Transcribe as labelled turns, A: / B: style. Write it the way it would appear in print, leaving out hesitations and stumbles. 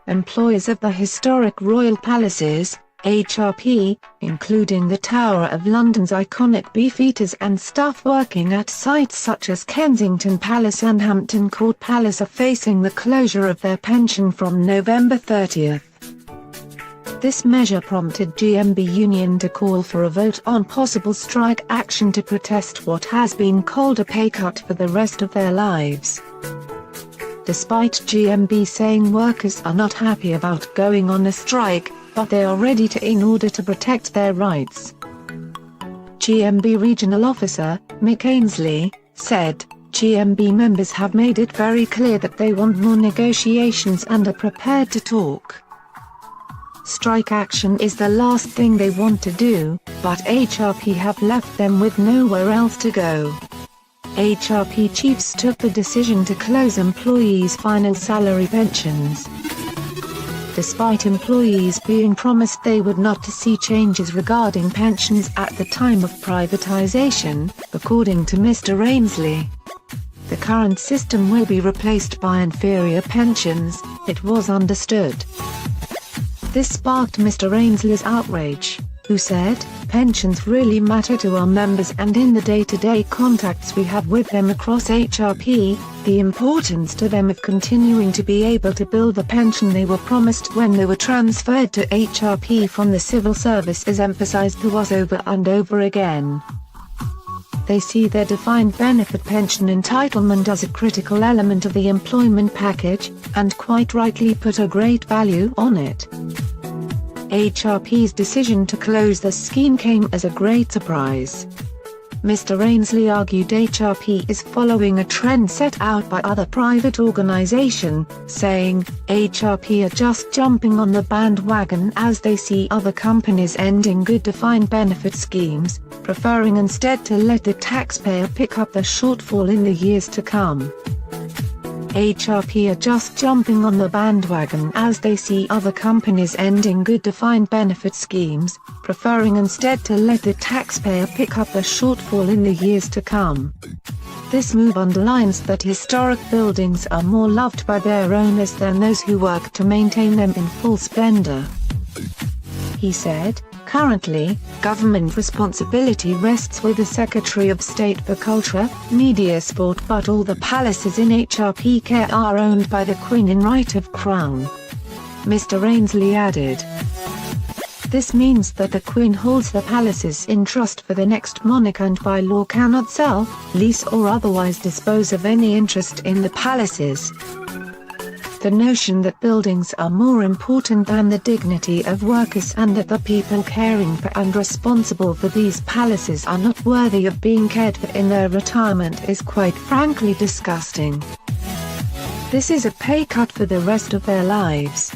A: employees of the historic royal palaces, HRP, including the Tower of London's iconic Beefeaters and staff working at sites such as Kensington Palace and Hampton Court Palace are facing the closure of their pension from November 30. This measure prompted GMB Union to call for a vote on possible strike action to protest what has been called a pay cut for the rest of their lives. Despite GMB saying workers are not happy about going on a strike, but they are ready to in order to protect their rights. GMB Regional Officer, Mick Ainsley, said, GMB members have made it very clear that they want more negotiations and are prepared to talk. Strike action is the last thing they want to do, but HRP have left them with nowhere else to go. HRP chiefs took the decision to close employees' final salary pensions. Despite employees being promised they would not to see changes regarding pensions at the time of privatization, according to Mr. Ainsley. The current system will be replaced by inferior pensions, it was understood. This sparked Mr. Ainsley's outrage, who said, pensions really matter to our members, and in the day-to-day contacts we have with them across HRP, the importance to them of continuing to be able to build the pension they were promised when they were transferred to HRP from the civil service is emphasized to us over and over again. They see their defined benefit pension entitlement as a critical element of the employment package, and quite rightly put a great value on it. HRP's decision to close the scheme came as a great surprise. Mr. Ainsley argued HRP is following a trend set out by other private organizations, saying, HRP are just jumping on the bandwagon as they see other companies ending good defined benefit schemes, preferring instead to let the taxpayer pick up the shortfall in the years to come. HRP are just jumping on the bandwagon as they see other companies ending good defined benefit schemes, preferring instead to let the taxpayer pick up the shortfall in the years to come. This move underlines that historic buildings are more loved by their owners than those who work to maintain them in full splendor. He said, currently, government responsibility rests with the Secretary of State for Culture, Media, Sport, but all the palaces in HRP care are owned by the Queen in right of Crown. Mr. Ainsley added. This means that the Queen holds the palaces in trust for the next monarch and by law cannot sell, lease or otherwise dispose of any interest in the palaces. The notion that buildings are more important than the dignity of workers and that the people caring for and responsible for these palaces are not worthy of being cared for in their retirement is quite frankly disgusting. This is a pay cut for the rest of their lives.